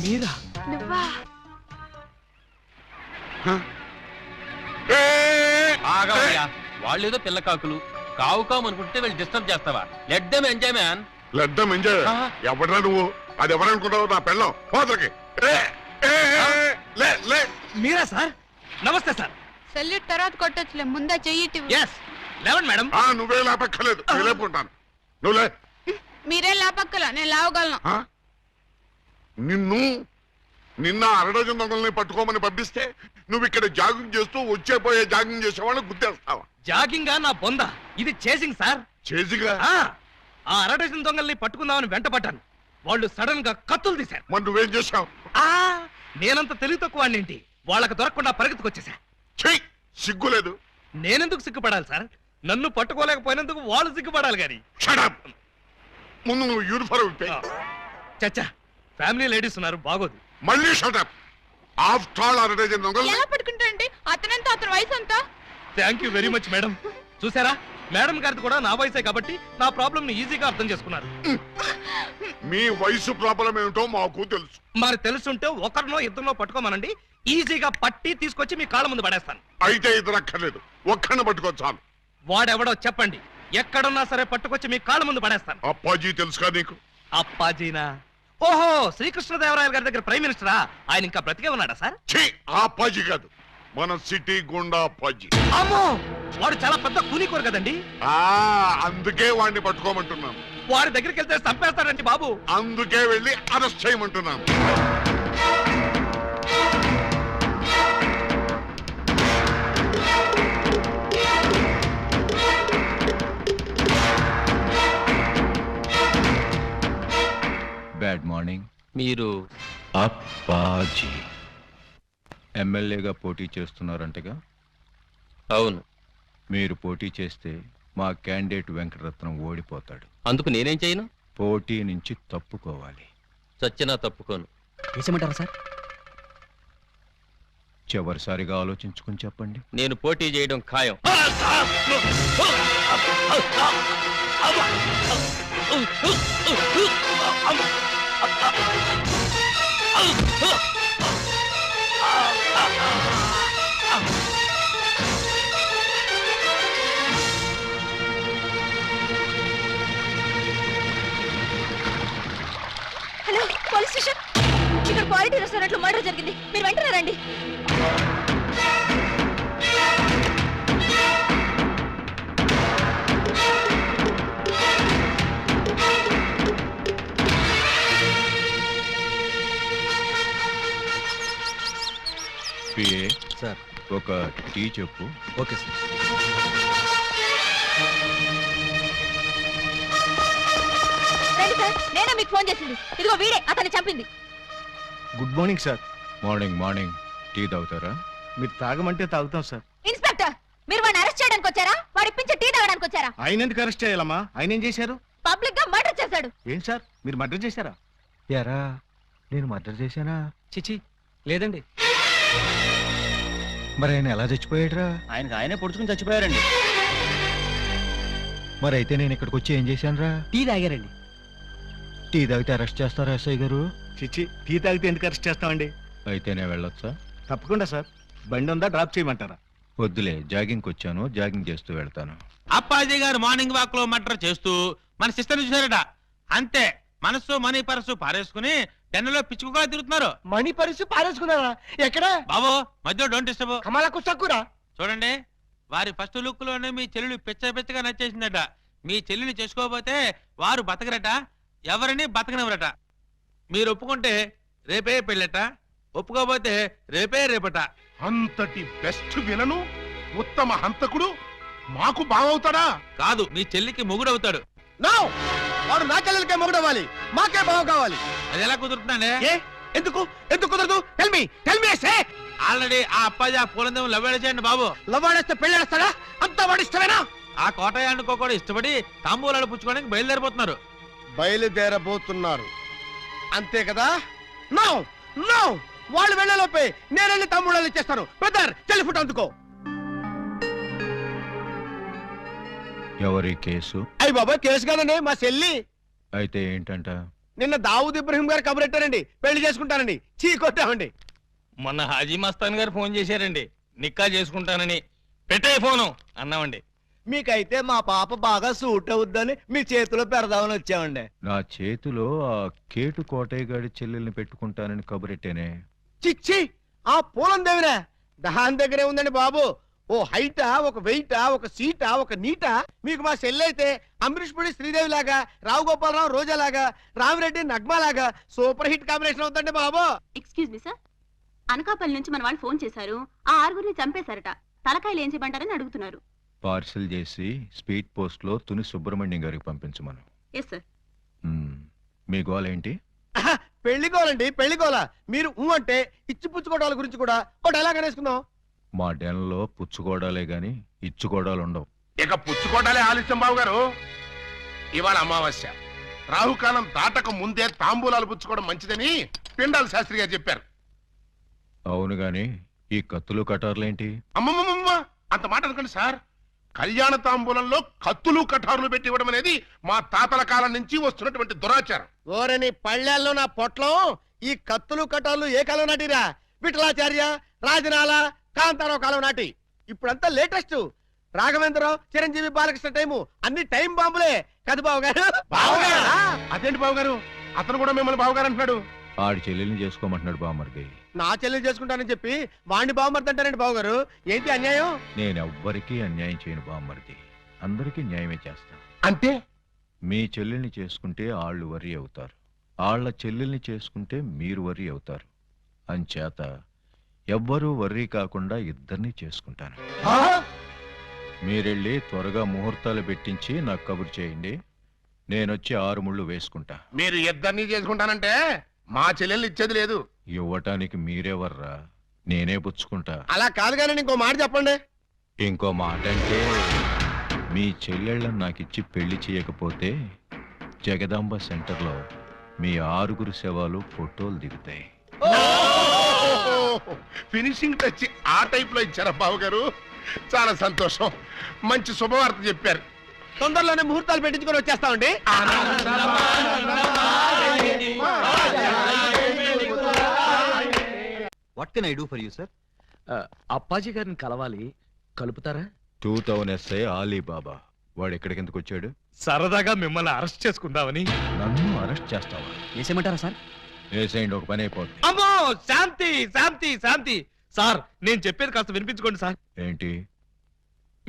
మీరా? ఆగవయ్యా, వాళ్ళేదో పిల్లకాకులు కావు కావు అనుకుంటే వీళ్ళు డిస్టర్బ్ చేస్తావా? Let them enjoy man. లెద్దం enjoy. ఎవడరా నువ్వు? అది ఎవరనుకుంటావు? నా పెళ్ళం పోతలకి. మీరా సార్? నమస్తే సార్. సెల్యూట్ తర్వాత కొట్టొచ్చులే ముందే చెయ్యి ఎస్ లేవండి మేడం. నువ్వే లేపక్కర్లేదు, నేను లేపుకుంటాను. నువ్వులే. మీరే లాపక్కల నేను లావగలను. నిన్న అరడజన్ దొంగల్ని పట్టుకోమని పంపిస్తే నువ్వు ఇక్కడ జాగింగ్ చేస్తూ వచ్చేపోయే జాగింగ్ చేసేవాళ్ళని గుర్తేస్తావా? జాగింగ్ నా బొంద, ఇది చేసింగ్ సార్. చేసిగా ఆ అరడజన్ దొంగల్ని పట్టుకుందామని వెంటపడ్డాను. వాళ్ళు సడన్ గా కత్తులు తీశారు. మరి నువ్వేం చేశావు? నేనంత తెలివి తక్కువ వాడినేంటి, వాళ్ళకి దొరకకుండా పరిగెత్తుకొచ్చేసా. సిగ్గులేదు. నేనెందుకు సిగ్గుపడాలి సార్? నన్ను పట్టుకోలేకపోయినందుకు వాళ్ళు సిగ్గుపడాలి గాని. ముందు నువ్వు యూనిఫారం ఇప్పే. చచ్చా, ఫ్యామిలీ లేడీస్ ఉన్నారు, బాగోదు. మళ్ళీ షటప్. ఆఫ్టర్ ఆల్ అరడజన్ దొంగలు. ఎలా పట్టుకుంటారండి? అతనంతా అతని వయసు అంతా. Thank you very much madam. చూసారా, మేడం గారిది కూడా నా వయసే కాబట్టి నా ప్రాబ్లం ని ఈజీగా అర్థం చేసుకున్నారు. మీ వయసు ప్రాబ్లం ఏమిటో మాకు తెలుసు. మరి తెలుసుంటే ఒకరినో ఇద్దరినో పట్టుకోమనండి, ఈజీగా పట్టి తీసుకొచ్చి మీ కాళ్ళ ముందు పడేస్తాను. అయితే ఇద్దరు అక్కర్లేదు, ఒక్కడిని పట్టుకో చాలు. వాడెవడో చెప్పండి, ఎక్కడున్నా సరే పట్టుకొచ్చి మీ కాళ్ళ ముందు పడేస్తాను. అప్పాజీ తెలుసుగా నీకు? అప్పాజీనా? ఓహో, శ్రీకృష్ణదేవరాయల గారి దగ్గర ప్రైమ్ మినిస్టరా? ఆయన ఇంకా బ్రతికే ఉన్నాడా సార్? ఆ అప్పాజీ కాదు, మన సిటీ గుండా అప్పాజీ. అమ్మో, వాడు చాలా పెద్ద కూలికోరు కదండి. అందుకే వాడిని పట్టుకోమంటున్నాను. వాడి దగ్గరికి వెళ్తే చంపేస్తాడండి బాబు. అందుకే వెళ్ళి అరెస్ట్ చేయమంటున్నాను. Bad morning. మీరు అప్పాజీ ఎమ్మెల్యేగా పోటీ చేస్తున్నారంటగా? అవును. మీరు పోటీ చేస్తే మా క్యాండిడేట్ వెంకటరత్నం ఓడిపోతాడు. అందుకు నేనేం చేయను? పోటీ నుంచి తప్పుకోవాలి. చచ్చినా తప్పుకోను. వేసేమంటారా సార్? చివరిసారిగా ఆలోచించుకుని చెప్పండి. నేను పోటీ చేయడం ఖాయం. Hello, police station. ఇక్కడ క్వాలిటీ రెస్టారెంట్ లో మర్డర్ జరిగింది, మీరు వెంటనే రండి. PA sir. ఒక టీ చెప్పు. Okay sir. రండి సార్, నేనే మీకు ఫోన్ చేసింది. ఇదిగో వీడే అతన్ని చంపింది. Good morning sir. Morning morning. Tea తాగుతారా? మీరు తాగమంటే తాగుతాం సార్. ఇన్స్పెక్టర్, మీరు వాడిని అరెస్ట్ చేయడానికి వచ్చారా, వాడి ఇప్పించి టీ తాగడానికి వచ్చారా? ఆయన ఎందుకు అరెస్ట్ చేయాలమ్మా? ఆయన ఏం చేశారు? పబ్లిక్ గా మర్డర్ చేశాడు. ఏం సార్, మీరు మర్డర్ చేశారా? ఎరా, నేను మర్డర్ చేశానా? చిచి, లేదండి. మరి ఆయన ఎలా చచ్చిపోయాడురా? ఆయనకు ఆయనే పొడుచుకుని చచ్చిపోయారండి. మరి అయితే నేను ఇక్కడికి వచ్చి ఏం చేశానురా? టీ తాగారండి. టీ తాగితే అరెస్ట్ చేస్తారా ఎస్ఐ గారు? చిచ్చి, టీ తాగితే ఎందుకు అరెస్ట్ చేస్తామండి? అయితే నేను వెళ్ళొచ్చా? తప్పకుండా సార్. బండి ఉందా, డ్రాప్ చేయమంటారా? వద్దులే, జాగింగ్కి వచ్చాను, జాగింగ్ చేస్తూ వెళ్తాను. అప్పాజీ గారు మార్నింగ్ వాక్ లో మర్డర్ చేస్తూ మన సిస్టర్ చూసారట. అంతే, మనస్సు మనీ పర్సు పారేసుకుని టెన్నులో పిచ్చుకుగా తిరుగుతున్నారు. మణి పరిస్థితి పారేసుకున్నారా? ఎక్కడ బాబు మధ్యలో డోంట్ డిస్టర్బ్. కమలకు చక్కురా. చూడండి, వారి ఫస్ట్ లుక్ లోనే మీ చెల్లెలు పిచ్చగా నచ్చేసిందట. మీ చెల్లిని చేసుకోకపోతే వారు బతకరట, ఎవరిని బతకనివ్వరట. మీరు ఒప్పుకుంటే రేపే పెళ్ళట, ఒప్పుకోకపోతే రేపట. అంతటి బెస్ట్ విలను ఉత్తమ హంతకుడు మాకు బావవుతాడా? కాదు, మీ చెల్లికి మొగుడవుతాడు. నో, వాడు నా చెల్లెలకే మొగుడవ్వాలి, మాకే బావ కావాలి. అది ఎలా కుదురుతుందండి? ఎందుకు ఎందుకు కుదరదు? టెల్ మీ సే. ఆల్రెడీ ఆ అప్పాజీ ఆ పూలందేమో లవ్వేడ చేయండి బాబు. లవ్వాడేస్తే పెళ్ళేస్తాడా? అంతా వాడి ఇష్టమేనా? ఆ కోటయానుకో కూడా ఇష్టపడి తాంబూలాలు పుచ్చుకోవడానికి బయలుదేరిపోతున్నారు. బయలుదేరబోతున్నారు అంతే కదా? నో నో, వాళ్ళు వెళ్ళలోపే నేను వెళ్ళి తమ్ముళ్ళు ఇచ్చేస్తాను. బ్రదర్, చెల్లి ఫుట్ అందుకో. ఎవరి కేసు? అయ్యి బాబా, కేసు కాదండి, మా చెల్లి. అయితే ఏంటంట? నిన్న దావుద్ ఇబ్రహీం గారు కబురెట్టారండి, పెళ్లి చేసుకుంటానండి. చీ కొట్టామండి. మొన్న హాజీ మస్తాన్ గారు ఫోన్ చేశారండి, నిక్కా చేసుకుంటానని. పెట్టే ఫోను అన్నామండి. మీకైతే మా పాప బాగా సూట్ అవుద్దని మీ చేతిలో పెడదామని వచ్చామండి. నా చేతిలో ఆ కేటు కోటయ్య గారి చెల్లెల్ని పెట్టుకుంటానని కబురెట్టేనే. చిచ్చి, ఆ పూలం దేవిరా దాని దగ్గరే ఉందండి బాబు. ఓ హైటా, ఒక వెయిటా, ఒక సీటా, ఒక నీటా. మీకు మా సెల్ అయితే అమరీష్ పుడి శ్రీదేవి లాగా, రావు గోపాలరావు రోజా లాగా, రామిరెడ్డి నగ్మా లాగా సూపర్ హిట్ కాంబినేషన్ అవుతుందండి బాబు. ఎక్స్క్యూజ్ మీ సార్, అనకాపల్లి నుంచి మన వాళ్ళు ఫోన్ చేశారు. ఆ ఆరుగురిని చంపేశారట. తలకాయలు ఏం చేయమంటారని అడుగుతున్నారు. పార్సిల్ చేసి స్పీడ్ పోస్ట్ లో తుని సుబ్రహ్మణ్యం గారికి పంపించమను. Yes sir. మీ గోల్ ఏంటి? పెళ్లికోవాలండి, పెళ్లికోవాల. మీరు అంటే ఇచ్చి పుచ్చుకోవడాల గురించి కూడా ఒక డైలాగ్ అనేసుకుందాం. మా డెన్లో పుచ్చుకోవడాలే గాని ఇచ్చుకోవడాలు ఉండవు. ఇక పుచ్చుకోవడాలే ఆలస్యం బాబు గారు. ఇవాళ అమావాస్య, రాహుకాలం దాటక ముందే తాంబూలాలు పుచ్చుకోవడం మంచిదని పిండాల శాస్త్రి గారు చెప్పారు. అవును గాని ఈ కత్తులు కటార్లేంటి? అమ్మమ్మమ్మ, అంత మాట అనుకోండి సార్. కళ్యాణ తాంబూలంలో కత్తులు కటారులు పెట్టి ఇవ్వడం అనేది మా తాతల కాలం నుంచి వస్తున్నటువంటి దురాచారం. ఓరని పళ్ళెల్లో నా పొట్లం. ఈ కత్తులు కటార్లు ఏ కాలం నాటిరా? విఠలాచార్య, రాజనాల, కాంతారావు కాలం నాటి. ఇప్పుడంతా లేటెస్ట్. రాఘవేంద్రరావు, చిరంజీవి, బాలకృష్ణ టైము అన్ని టైం బాంబులే కదా బాబు గారు. అదేంటి బాబు గారు, అతను కూడా మిమ్మల్ని బావగారు అంటున్నాడు. ఆడి చెల్లెల్ని చేసుకోమంటున్నాడు బామ్మర్ది. నా చెల్లెలు చేసుకుంటానని చెప్పి వాణ్ణి బావమర్దంటారండి బాబు గారు. ఏంటి అన్యాయం? నేనెవ్వరికీ అన్యాయం చేయను బామ్మర్ది. అందరికీ న్యాయమే చేస్తాను. అంటే మీ చెల్లెల్ని చేసుకుంటే ఆళ్ళు వర్రీ అవుతారు, ఆళ్ల చెల్లెల్ని చేసుకుంటే మీరు వర్రీ అవుతారు. అంచేత ఎవ్వరూ వర్రీ కాకుండా ఇద్దరిని చేసుకుంటాను. మీరెళ్ళి త్వరగా ముహూర్తాలు పెట్టించి నాకు కబురు చేయండి. నేనొచ్చి 6 ముళ్ళు వేసుకుంటా. మీరు ఇద్దరిని చేసుకుంటానంటే మా చెల్లెల్ని ఇచ్చేది లేదు. ఇవ్వటానికి మీరెవర్రా? నేనే పుచ్చుకుంటా. అలా కాదు కానీ ఇంకో మాట చెప్పండి. ఇంకో మాట అంటే మీ చెల్లెళ్ళని నాకిచ్చి పెళ్లి చేయకపోతే జగదాంబ సెంటర్లో మీ 6 శవాలు ఫోటోలు దిగుతాయి. ఫినిషింగ్ టచ్ ఆ టైప్ లో ఇచ్చారా బాబు గారు? చాలా సంతోషం. మంచి శుభవార్త చెప్పారు. తొందరలోనే ముహూర్తాలు పెట్టించుకొని వచ్చేస్తామండి. What can I do for you sir? Appaji గారిని కలవాలి, కలుపుతారా? 2000 SI ఆలీబాబా. వాడు ఎక్కడికెందుకు వచ్చాడు? సరదాగా మిమ్మల్ని అరెస్ట్ చేసుకుందామని. నన్ను అరెస్ట్ చేస్తావా? వేసేయమంటారా సార్? వేసేయండి, ఒక పని అయిపోద్ది. అమ్మో, శాంతి శాంతి శాంతి. సార్, నేను చెప్పేది కాస్త వినిపించుకోండి సార్. ఏంటి?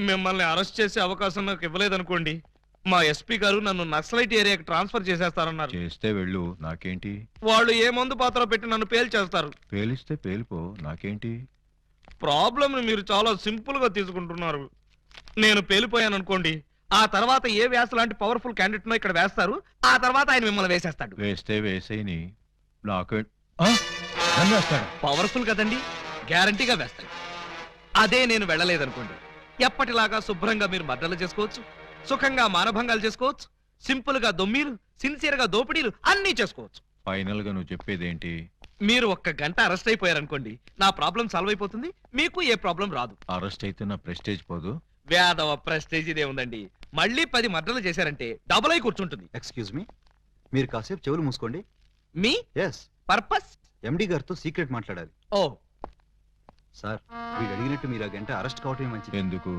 మిమ్మల్ని అరెస్ట్ చేసే అవకాశం నాకు ఇవ్వలేదనుకోండి, మా ఎస్పీ గారు నన్ను నక్సలైట్ ఏరియాకి ట్రాన్స్ఫర్ చేసేస్తారన్నారు. చేస్తే వెళ్ళు, నాకేంటి? వాళ్ళు ఏ మందు పాత్ర పెట్టి నన్ను పేల్చేస్తారు. పేలిస్తే పేలిపో, నాకేంటి? ప్రాబ్లం మీరు చాలా సింపుల్ గా తీసుకుంటున్నారు. నేను పేలిపోయాను అనుకోండి, ఆ తర్వాత ఏ వ్యాస లాంటి పవర్ఫుల్ క్యాండిడేట్ నో ఇక్కడ వేస్తారు. ఆ తర్వాత ఆయన మిమ్మల్ని వేసేస్తాడు. వేస్తే వేసేయని. నాకే నన్ను వేస్తాడు. పవర్ఫుల్ కదండి, గ్యారంటీగా వేస్తాడు. అదే నేను వెళ్ళలేదనుకోండి, ఎప్పటిలాగా శుభ్రంగా మీరు మర్డర్లు చేసుకోవచ్చు, సుఖంగా మానభంగాలు చేసుకోవచ్చు, సింపుల్ గా దొమ్మీలు, సిన్సియర్ గా దోపిడీలు అన్నీ చేసుకోవచ్చు. ఫైనల్ గా నువ్వు చెప్పేదేంటి? మీరు 1 గంట అరెస్ట్ అయిపోయారనుకోండి, నా ప్రాబ్లం సాల్వ్ అయిపోతుంది, మీకు ఏ ప్రాబ్లం రాదు. అరెస్ట్ అయితే నా ప్రెస్టేజ్ పోదు. వేదవ ప్రెస్టేజ్ ఇదే ఉందండి. మళ్ళీ 10 మర్డర్లు చేశారంటే డబుల్ అయి కూర్చుంటుంది. ఎక్స్క్యూజ్ మీ, మీరు కాసేపు చెవులు మూసుకోండి. Me yes, purpose? ఎండి గారితో సీక్రెట్ మాట్లాడాలి. ఓ సార్, వీడు అడిగినట్టు మీరు ఆ గంట అరెస్ట్ కావటమే మంచిది. ఎందుకు?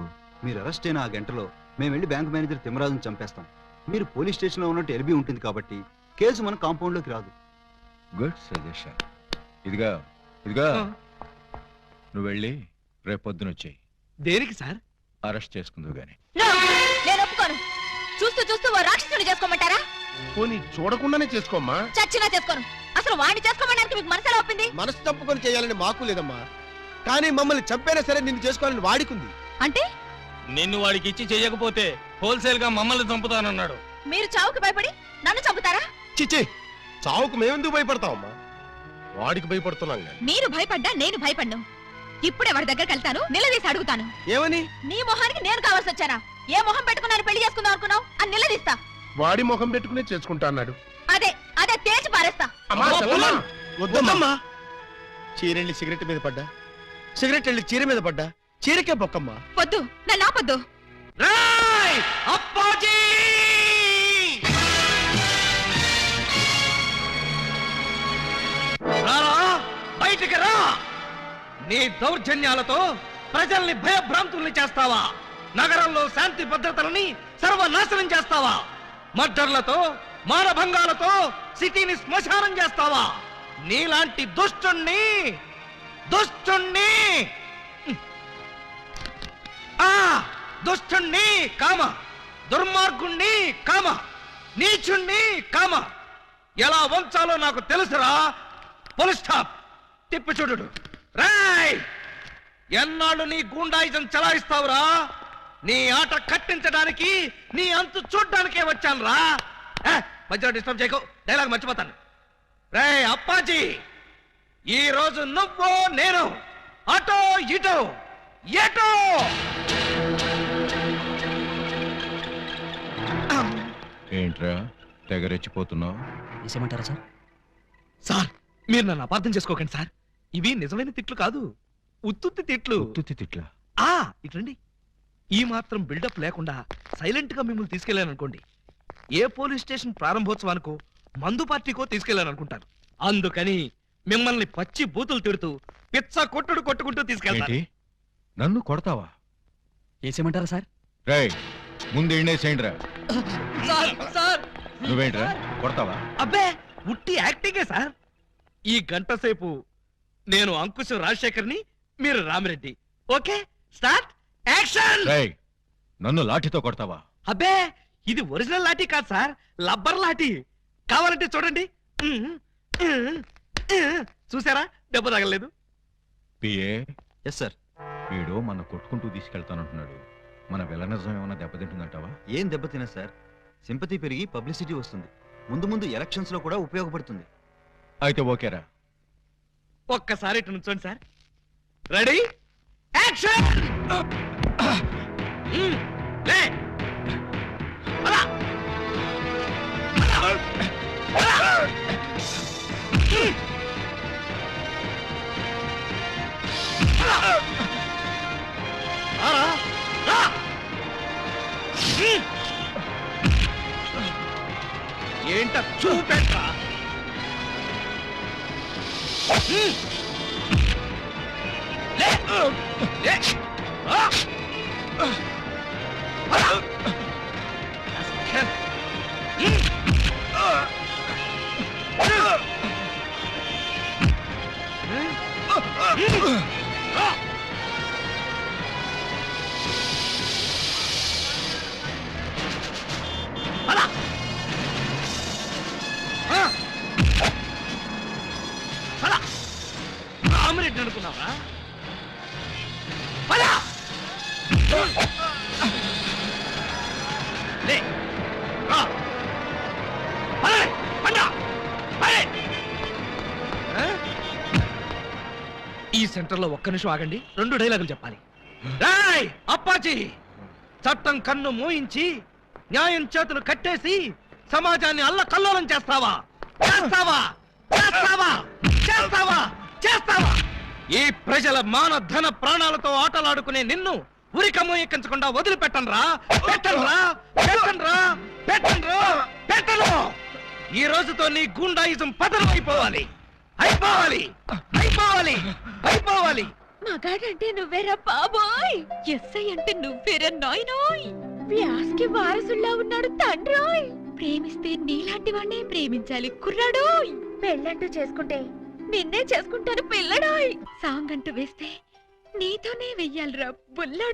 మీరు అరెస్ట్ అయిన ఆ గంటలో మేము వెళ్ళి బ్యాంక్ మేనేజర్ తిమ్మరాజును చంపేస్తాం. మీరు పోలీస్ స్టేషన్ లో ఉన్నట్టు ఎల్బీ ఉంటుంది కాబట్టి కేసు మన కాంపౌండ్ లోకి రాదు. Good suggestion. ఇదిగా ఇదిగా నువ్వు వెళ్ళి రేపొద్దున వచ్చేయి. దేనికి సార్? అరెస్ట్ చేసుకుందువు గాని. నేను ఒప్పుకోను. చూస్తూ చూస్తూ ఓ రాక్షసుని చేసుకోమంటారా? పోనీ చూడకుండానే చేసుకోమ్మా. చచ్చినా చేసుకోను. అసలు వాడిని చేసుకోమడానికి మీకు మనసులో ఒప్పింది? మనసు తప్పుకొని చేయాలని మాకు లేదమ్మా, కానీ మమ్మల్ని చంపైనా సరే నిన్ను చేసుకోవాలని వాడికుంది. అంటే నిన్ను వాడికి ఇచ్చి చేయకపోతే హోల్సేల్ గా మమ్మల్ని చంపుతానన్నాడు. మీరు చావుకి భయపడి నన్ను చంపుతారా? చిచ్చి, చావుకు మేమెందుకు భయపడతామమ్మా? వాడికి భయపడుతున్నాం. మీరు భయపడ్డా నేను భయపడ్ను. ఇప్పుడే వాడి దగ్గరికి వెళ్తాను, నిలదీసి అడుగుతాను. ఏమని? నీ మొహానికి నేను కావాల్సి వచ్చానా? ఏ మొహం పెట్టుకున్నాను పెళ్లి చేసుకుందాం అనుకున్నావు అని నిలదీస్తా. వాడి ముఖం పెట్టుకునే చేసుకుంటా అన్నాడు. అదే అదే తేల్చి పారేస్తా. అమ్మా, చెల్లమ్మా. వద్దమ్మా. చీరెళ్ళి సిగరెట్ మీద పడ్డా, సిగరెట్ వెళ్ళి చీర మీద పడ్డా, చీరకే బొక్కమ్మా. వద్దు, నన్ను ఆపొద్దు. అప్పాజీ! రారా, బయటికి రా. నీ దౌర్జన్యాలతో ప్రజల్ని భయభ్రాంతుల్ని చేస్తావా? నగరంలో శాంతి భద్రతలని సర్వనాశనం చేస్తావా? మర్డర్లతో, మానభంగాలతో సిటీని శ్మశానం చేస్తావా? నీలాంటి దుష్టుణ్ణి ఆ దుష్టుణ్ణి కామ, దుర్మార్గుణ్ణి కామ, నీచుణ్ణి కామ, ఎలా వంచాలో నాకు తెలుసురా. Full stop. తిప్పి చూడు. రాయ్, ఎన్నాళ్ళు నీ గూండాయిజం చలాయిస్తావురా? నీ ఆట కట్టించడానికి, నీ అంతు చూడ్డానికే వచ్చాను రా. మధ్యలో డిస్టర్బ్ చేయకు, డైలాగ్ మర్చిపోతాను. రే అప్పాజీ, ఈ రోజు నువ్వు నేను అటో ఇటో ఎటో. ఏంట్రా తెగరెచ్చిపోతున్నావు? వేసేమంటారా సార్? సార్, మీరు నన్ను అపార్థం చేసుకోకండి సార్. ఇవి నిజమైన తిట్లు కాదు, ఉత్తుత్తి తిట్లు. తిట్లా? ఇట్లండి. ఈ మాత్రం బిల్డప్ లేకుండా సైలెంట్ గా మిమ్మల్ని తీసుకెళ్లాననుకోండి, ఏ పోలీస్ స్టేషన్ ప్రారంభోత్సవానికో మందు పార్టీకో తీసుకెళ్లాననుకుంటారు. అందుకని మిమ్మల్ని పచ్చి బూతులు తిడుతూ పిచ్చ కొట్టుడు కొట్టుకుంటూ తీసుకెళ్తాను. నన్ను కొడతావా? వేసేమంటారా సార్? రేయ్, ముందు ఎండేసేయండిరా. నువ్వేంట్రా కొడతావా? అబ్బే, ఉట్టి యాక్టింగే సార్. ఈ గంట సేపు నేను అంకుశం రాజశేఖర్ని, మీరు రామిరెడ్డి. Okay, start action. రేయ్, నన్ను లాఠీతో కొడతావా? అబ్బే, ఇది ఒరిజినల్ లాఠీ కాదు సార్, లబ్బర్ లాఠీ. కావాలంటే చూడండి. చూసారా, దెబ్బ తగలేదు. పిఏ. Yes sir. వీడు మన కొట్టుకుంటూ తీసుకెళ్తానంటున్నాడు. మన విలనిజం ఏమైనా దెబ్బతింటుందంటావా? ఏం దెబ్బతినా సార్, సింపతి పెరిగి పబ్లిసిటీ వస్తుంది. ముందు ముందు ఎలక్షన్స్ లో కూడా ఉపయోగపడుతుంది. అయితే ఓకేరా. ఒక్కసారి ఇటు నుంచోండి సార్. Ready action. లే, అలా. ఏంట చూపెట్ట. రామిరెడ్డి అనుకున్నావా? ఈ సెంటర్ లో ఒక్క నిమిషం ఆగండి, 2 డైలాగులు చెప్పాలి. రాయ్ అప్పాజీ, చట్టం కన్ను మూయించి న్యాయం చేతులు కట్టేసి సమాజాన్ని అల్లకల్లోలం చేస్తావా? చేస్తావా? చేస్తావా? చేస్తావా? చేస్తావా? ఈ ప్రజల మాన ధన ప్రాణాలతో ఆటలాడుకునే నిన్ను ఉరికమ్మ ఎక్కించకుండా వదిలిపెట్టనురా. పెట్టనురా, పెట్టనురా, పెట్టనురా, పెట్టను. ఈ రోజుతో నీ గుండాయిజం పతనం అయిపోవాలి. అయిపోవాలి, అయిపోవాలి, అయిపోవాలి. మగాడంటే నువ్వేరా బాబోయ్, ఎస్ఐ అంటే నువ్వేరా నాయనోయ్, వ్యాస్కి వారసుల్లా ఉన్నాడు తండ్రోయ్. ప్రేమిస్తే నీలాంటి వాడినే ప్రేమించాలి కుర్రాడోయ్. పెళ్ళంటూ చేసుకుంటే నిన్నే చేసుకుంటాను పిల్లడోయ్. సాంగ్ అంటూ వేస్తే నీతోనే వెయ్యాలిరా బుల్లడోయ్.